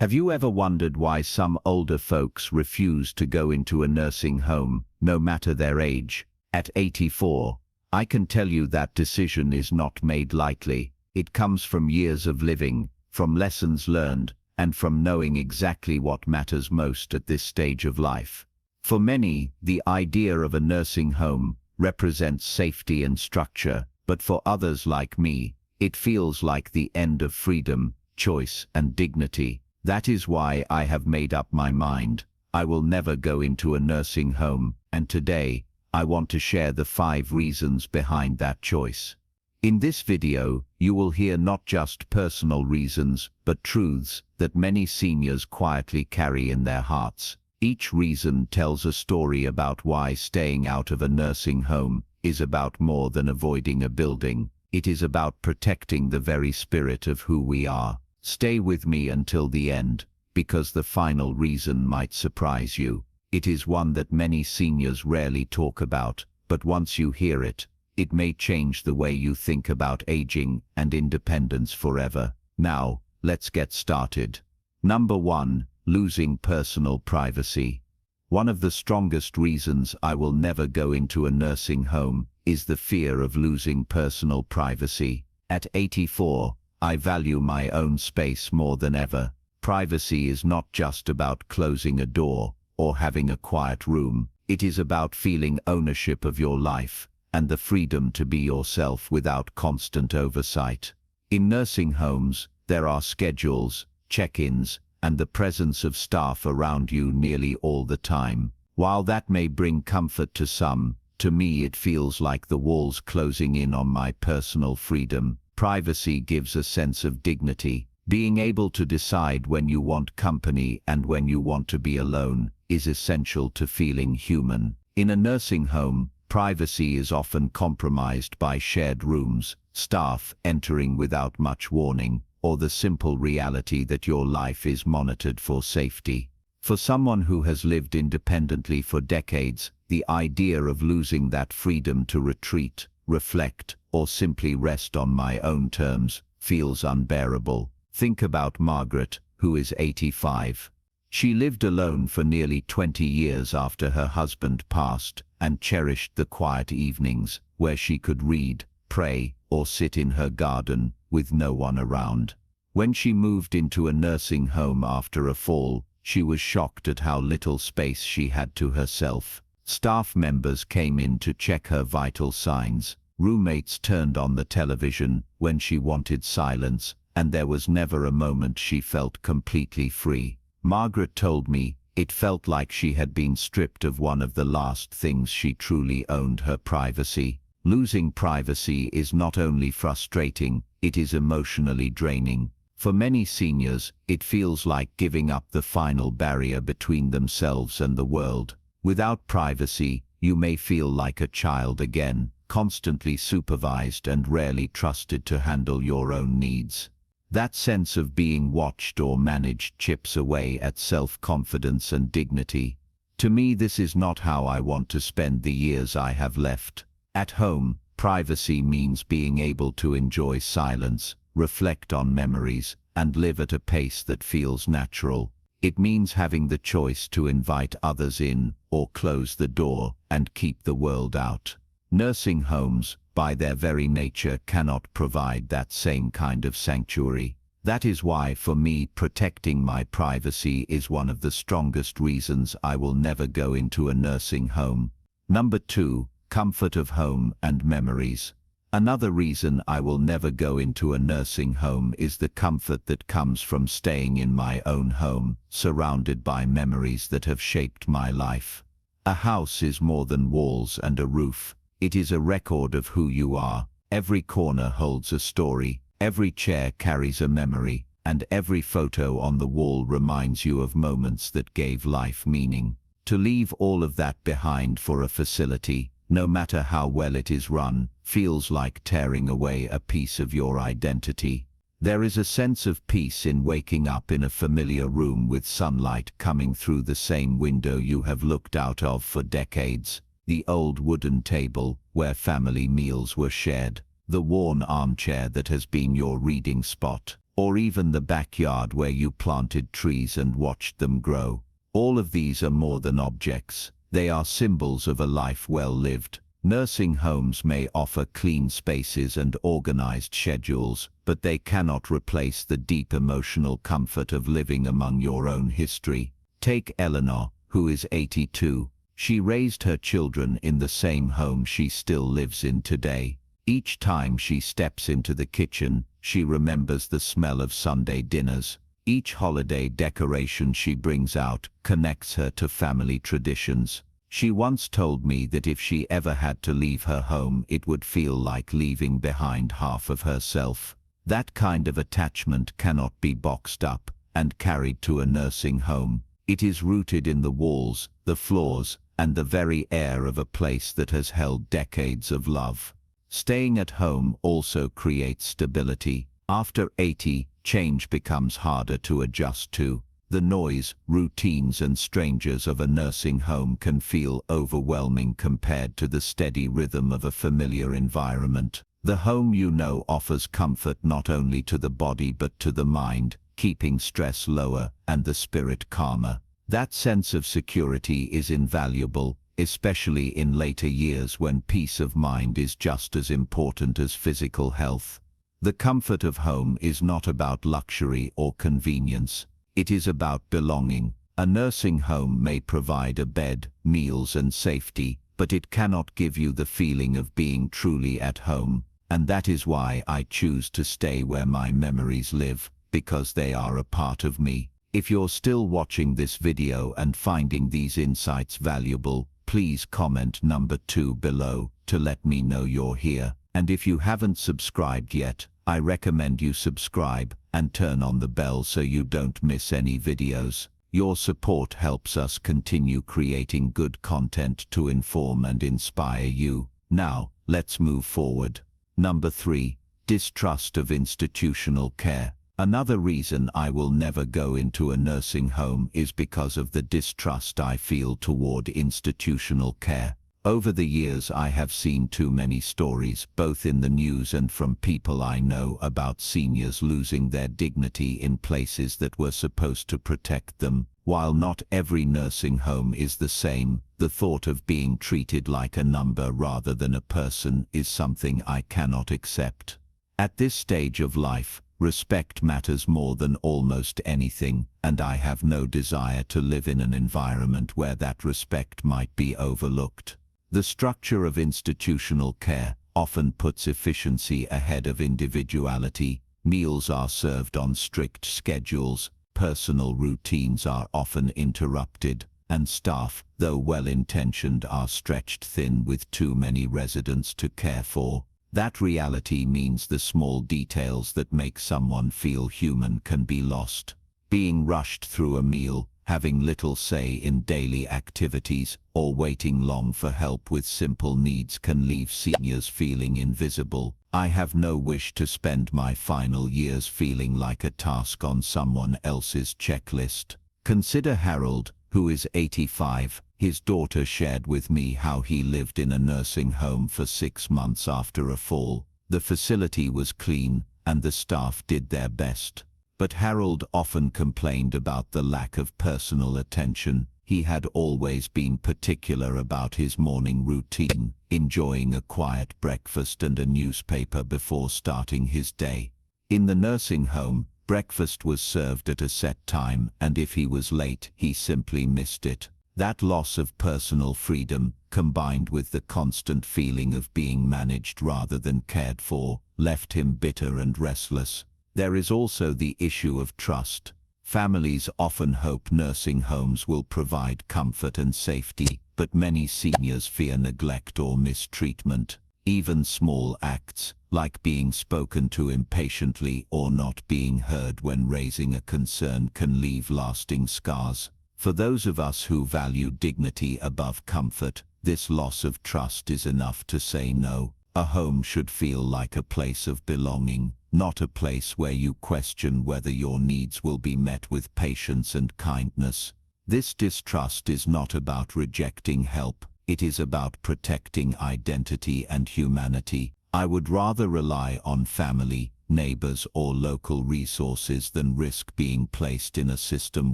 Have you ever wondered why some older folks refuse to go into a nursing home, no matter their age? At 84, I can tell you that decision is not made lightly. It comes from years of living, from lessons learned, and from knowing exactly what matters most at this stage of life. For many, the idea of a nursing home represents safety and structure, but for others like me, it feels like the end of freedom, choice, and dignity. That is why I have made up my mind. I will never go into a nursing home, and today, I want to share the 5 reasons behind that choice. In this video, you will hear not just personal reasons, but truths that many seniors quietly carry in their hearts. Each reason tells a story about why staying out of a nursing home is about more than avoiding a building. It is about protecting the very spirit of who we are. Stay with me until the end, because the final reason might surprise you. It is one that many seniors rarely talk about, but once you hear it, it may change the way you think about aging and independence forever. Now, let's get started. Number 1. Losing personal privacy. One of the strongest reasons I will never go into a nursing home is the fear of losing personal privacy. At 84, I value my own space more than ever. Privacy is not just about closing a door or having a quiet room. It is about feeling ownership of your life and the freedom to be yourself without constant oversight. In nursing homes, there are schedules, check-ins, and the presence of staff around you nearly all the time. While that may bring comfort to some, to me it feels like the walls closing in on my personal freedom. Privacy gives a sense of dignity. Being able to decide when you want company and when you want to be alone is essential to feeling human. In a nursing home, privacy is often compromised by shared rooms, staff entering without much warning, or the simple reality that your life is monitored for safety. For someone who has lived independently for decades, the idea of losing that freedom to retreat, reflect, or simply rest on my own terms feels unbearable. Think about Margaret, who is 85. She lived alone for nearly 20 years after her husband passed and cherished the quiet evenings where she could read, pray, or sit in her garden with no one around. When she moved into a nursing home after a fall, she was shocked at how little space she had to herself. Staff members came in to check her vital signs. Roommates turned on the television when she wanted silence, and there was never a moment she felt completely free. Margaret told me it felt like she had been stripped of one of the last things she truly owned: her privacy. Losing privacy is not only frustrating, it is emotionally draining. For many seniors, it feels like giving up the final barrier between themselves and the world. Without privacy, you may feel like a child again, constantly supervised and rarely trusted to handle your own needs. That sense of being watched or managed chips away at self-confidence and dignity. To me, this is not how I want to spend the years I have left. At home, privacy means being able to enjoy silence, reflect on memories, and live at a pace that feels natural. It means having the choice to invite others in or close the door and keep the world out. Nursing homes, by their very nature, cannot provide that same kind of sanctuary. That is why, for me, protecting my privacy is one of the strongest reasons I will never go into a nursing home. Number 2. Comfort of home and memories. Another reason I will never go into a nursing home is the comfort that comes from staying in my own home, surrounded by memories that have shaped my life. A house is more than walls and a roof. It is a record of who you are. Every corner holds a story, every chair carries a memory, and every photo on the wall reminds you of moments that gave life meaning. To leave all of that behind for a facility, no matter how well it is run, feels like tearing away a piece of your identity. There is a sense of peace in waking up in a familiar room with sunlight coming through the same window you have looked out of for decades. The old wooden table where family meals were shared, the worn armchair that has been your reading spot. or even the backyard where you planted trees and watched them grow. All of these are more than objects. They are symbols of a life well lived. Nursing homes may offer clean spaces and organized schedules, but they cannot replace the deep emotional comfort of living among your own history. Take Eleanor, who is 82. She raised her children in the same home she still lives in today. Each time she steps into the kitchen, she remembers the smell of Sunday dinners. Each holiday decoration she brings out connects her to family traditions. She once told me that if she ever had to leave her home, it would feel like leaving behind half of herself. That kind of attachment cannot be boxed up and carried to a nursing home. It is rooted in the walls, the floors, and the very air of a place that has held decades of love. Staying at home also creates stability. After 80, change becomes harder to adjust to. The noise, routines and strangers of a nursing home can feel overwhelming compared to the steady rhythm of a familiar environment. The home you know offers comfort not only to the body but to the mind, keeping stress lower and the spirit calmer. That sense of security is invaluable, especially in later years when peace of mind is just as important as physical health. The comfort of home is not about luxury or convenience. It is about belonging. A nursing home may provide a bed, meals and safety, but it cannot give you the feeling of being truly at home. And that is why I choose to stay where my memories live, because they are a part of me. If you're still watching this video and finding these insights valuable, please comment number 2 below to let me know you're here. And if you haven't subscribed yet, I recommend you subscribe and turn on the bell so you don't miss any videos. Your support helps us continue creating good content to inform and inspire you. Now, let's move forward. Number 3. Distrust of institutional care. Another reason I will never go into a nursing home is because of the distrust I feel toward institutional care. Over the years I have seen too many stories, both in the news and from people I know, about seniors losing their dignity in places that were supposed to protect them. While not every nursing home is the same, the thought of being treated like a number rather than a person is something I cannot accept. At this stage of life, respect matters more than almost anything, and I have no desire to live in an environment where that respect might be overlooked. The structure of institutional care often puts efficiency ahead of individuality. Meals are served on strict schedules, personal routines are often interrupted, and staff, though well-intentioned, are stretched thin with too many residents to care for. That reality means the small details that make someone feel human can be lost. Being rushed through a meal, having little say in daily activities, or waiting long for help with simple needs can leave seniors feeling invisible. I have no wish to spend my final years feeling like a task on someone else's checklist. Consider Harold, who is 85. His daughter shared with me how he lived in a nursing home for 6 months after a fall. The facility was clean, and the staff did their best. But Harold often complained about the lack of personal attention. He had always been particular about his morning routine, enjoying a quiet breakfast and a newspaper before starting his day. In the nursing home, breakfast was served at a set time, and if he was late, he simply missed it. That loss of personal freedom, combined with the constant feeling of being managed rather than cared for, left him bitter and restless. There is also the issue of trust. Families often hope nursing homes will provide comfort and safety, but many seniors fear neglect or mistreatment. Even small acts, like being spoken to impatiently or not being heard when raising a concern, can leave lasting scars. For those of us who value dignity above comfort, this loss of trust is enough to say no. A home should feel like a place of belonging, not a place where you question whether your needs will be met with patience and kindness. This distrust is not about rejecting help, it is about protecting identity and humanity. I would rather rely on family, neighbors, or local resources than risk being placed in a system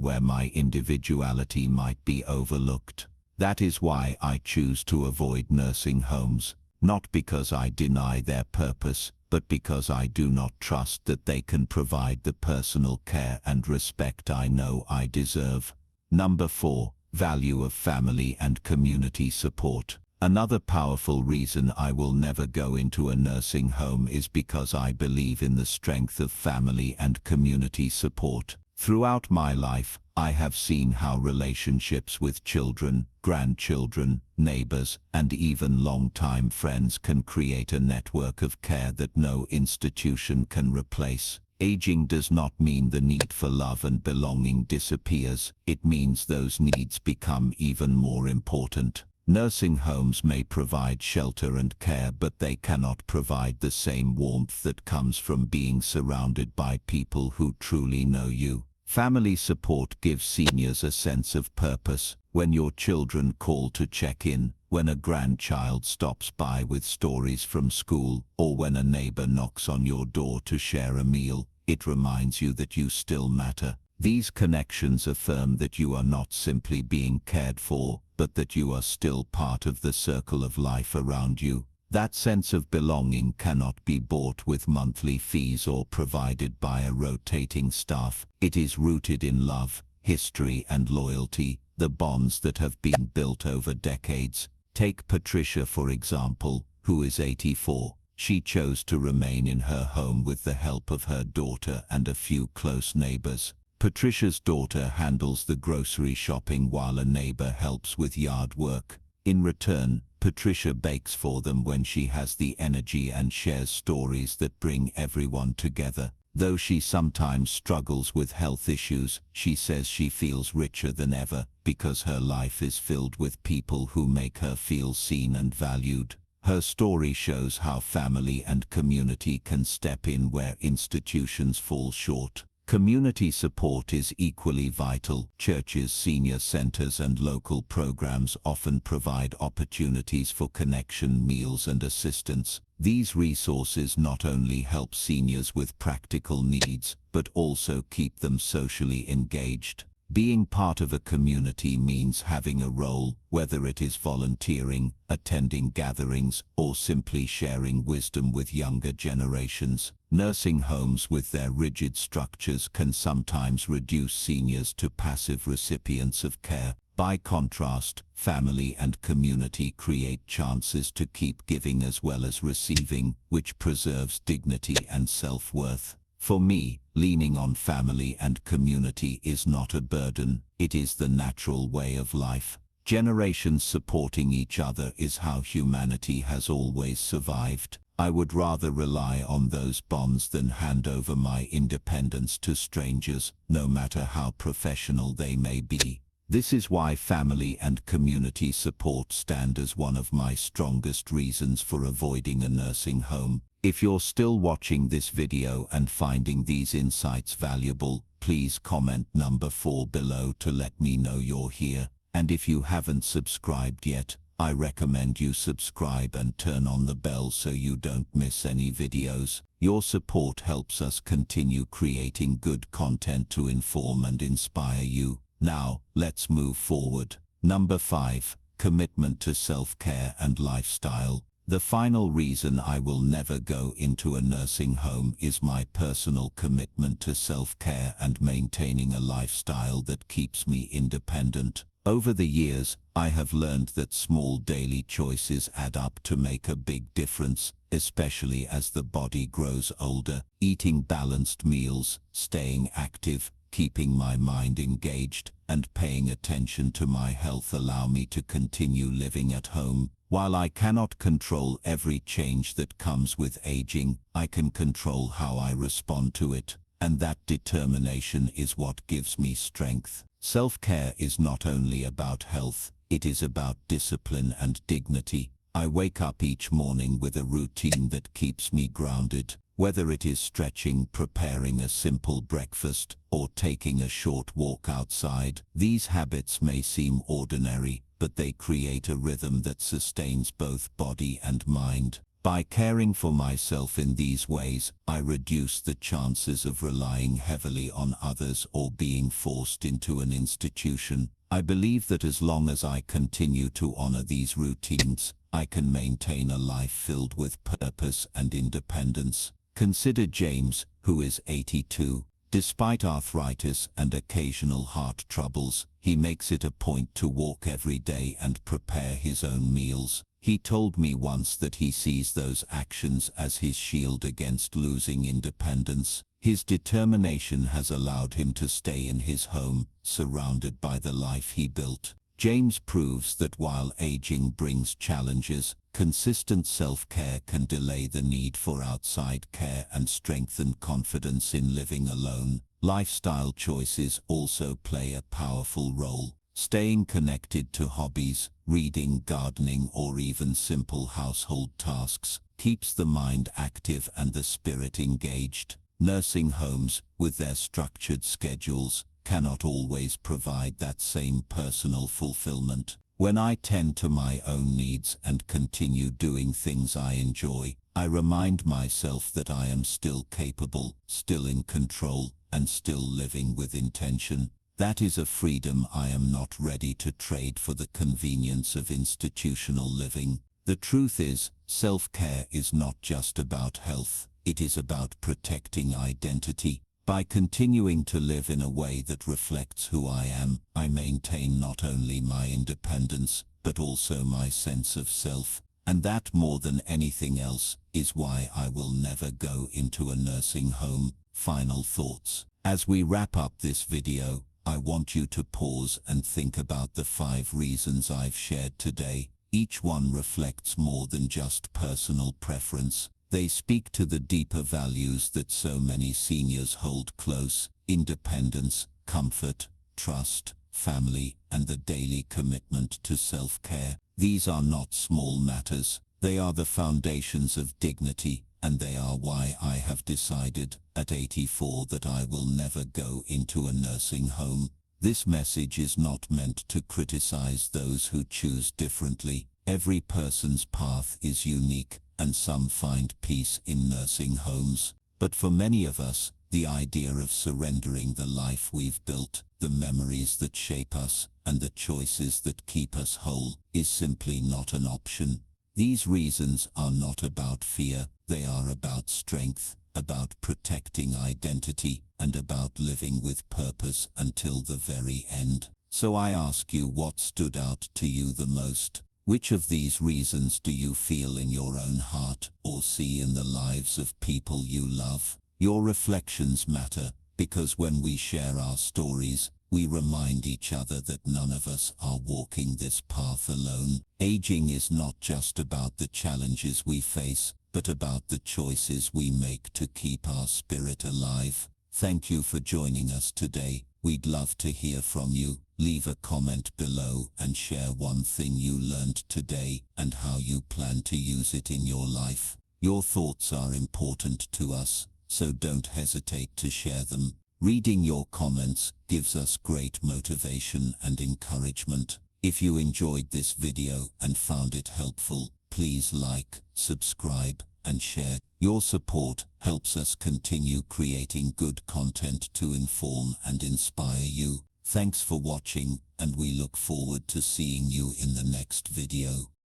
where my individuality might be overlooked. That is why I choose to avoid nursing homes, not because I deny their purpose, but because I do not trust that they can provide the personal care and respect I know I deserve. Number 4. Value of family and community support. Another powerful reason I will never go into a nursing home is because I believe in the strength of family and community support. Throughout my life, I have seen how relationships with children, grandchildren, neighbors, and even long-time friends can create a network of care that no institution can replace. Aging does not mean the need for love and belonging disappears. It means those needs become even more important. Nursing homes may provide shelter and care, but they cannot provide the same warmth that comes from being surrounded by people who truly know you. Family support gives seniors a sense of purpose. When your children call to check in, when a grandchild stops by with stories from school, or when a neighbor knocks on your door to share a meal, it reminds you that you still matter. These connections affirm that you are not simply being cared for, but that you are still part of the circle of life around you. That sense of belonging cannot be bought with monthly fees or provided by a rotating staff. It is rooted in love, history, and loyalty, the bonds that have been built over decades. Take Patricia, for example, who is 84. She chose to remain in her home with the help of her daughter and a few close neighbors. Patricia's daughter handles the grocery shopping while a neighbor helps with yard work. In return, Patricia bakes for them when she has the energy and shares stories that bring everyone together. Though she sometimes struggles with health issues, she says she feels richer than ever because her life is filled with people who make her feel seen and valued. Her story shows how family and community can step in where institutions fall short. Community support is equally vital. Churches, senior centers, and local programs often provide opportunities for connection, meals, and assistance. These resources not only help seniors with practical needs, but also keep them socially engaged. Being part of a community means having a role, whether it is volunteering, attending gatherings, or simply sharing wisdom with younger generations. Nursing homes with their rigid structures can sometimes reduce seniors to passive recipients of care. By contrast, family and community create chances to keep giving as well as receiving, which preserves dignity and self-worth. For me, leaning on family and community is not a burden, it is the natural way of life. Generations supporting each other is how humanity has always survived. I would rather rely on those bonds than hand over my independence to strangers, no matter how professional they may be. This is why family and community support stand as one of my strongest reasons for avoiding a nursing home. If you're still watching this video and finding these insights valuable, please comment number 4 below to let me know you're here. And if you haven't subscribed yet, I recommend you subscribe and turn on the bell so you don't miss any videos. Your support helps us continue creating good content to inform and inspire you. Now, let's move forward. Number 5. Commitment to self-care and lifestyle. The final reason I will never go into a nursing home is my personal commitment to self-care and maintaining a lifestyle that keeps me independent. Over the years, I have learned that small daily choices add up to make a big difference, especially as the body grows older. Eating balanced meals, staying active, keeping my mind engaged, and paying attention to my health allow me to continue living at home. While I cannot control every change that comes with aging, I can control how I respond to it, and that determination is what gives me strength. Self-care is not only about health, it is about discipline and dignity. I wake up each morning with a routine that keeps me grounded. Whether it is stretching, preparing a simple breakfast, or taking a short walk outside, these habits may seem ordinary, but they create a rhythm that sustains both body and mind. By caring for myself in these ways, I reduce the chances of relying heavily on others or being forced into an institution. I believe that as long as I continue to honor these routines, I can maintain a life filled with purpose and independence. Consider James, who is 82. Despite arthritis and occasional heart troubles, he makes it a point to walk every day and prepare his own meals. He told me once that he sees those actions as his shield against losing independence. His determination has allowed him to stay in his home, surrounded by the life he built. James proves that while aging brings challenges, consistent self-care can delay the need for outside care and strengthen confidence in living alone. Lifestyle choices also play a powerful role. Staying connected to hobbies, reading, gardening, or even simple household tasks keeps the mind active and the spirit engaged. Nursing homes, with their structured schedules, cannot always provide that same personal fulfillment. When I tend to my own needs and continue doing things I enjoy, I remind myself that I am still capable, still in control, and still living with intention. That is a freedom I am not ready to trade for the convenience of institutional living. The truth is, self-care is not just about health, it is about protecting identity. By continuing to live in a way that reflects who I am, I maintain not only my independence, but also my sense of self. And that, more than anything else, is why I will never go into a nursing home. Final thoughts. As we wrap up this video, I want you to pause and think about the 5 reasons I've shared today. Each one reflects more than just personal preference. They speak to the deeper values that so many seniors hold close: independence, comfort, trust, family, and the daily commitment to self-care. These are not small matters. They are the foundations of dignity, and they are why I have decided, at 84, that I will never go into a nursing home. This message is not meant to criticize those who choose differently. Every person's path is unique, and some find peace in nursing homes. But for many of us, the idea of surrendering the life we've built, the memories that shape us, and the choices that keep us whole, is simply not an option. These reasons are not about fear, they are about strength, about protecting identity, and about living with purpose until the very end. So I ask you, what stood out to you the most? Which of these reasons do you feel in your own heart or see in the lives of people you love? Your reflections matter, because when we share our stories, we remind each other that none of us are walking this path alone. Aging is not just about the challenges we face, but about the choices we make to keep our spirit alive. Thank you for joining us today. We'd love to hear from you. Leave a comment below and share one thing you learned today and how you plan to use it in your life. Your thoughts are important to us, so don't hesitate to share them. Reading your comments gives us great motivation and encouragement. If you enjoyed this video and found it helpful, please like, subscribe, and share. Your support helps us continue creating good content to inform and inspire you. Thanks for watching, and we look forward to seeing you in the next video.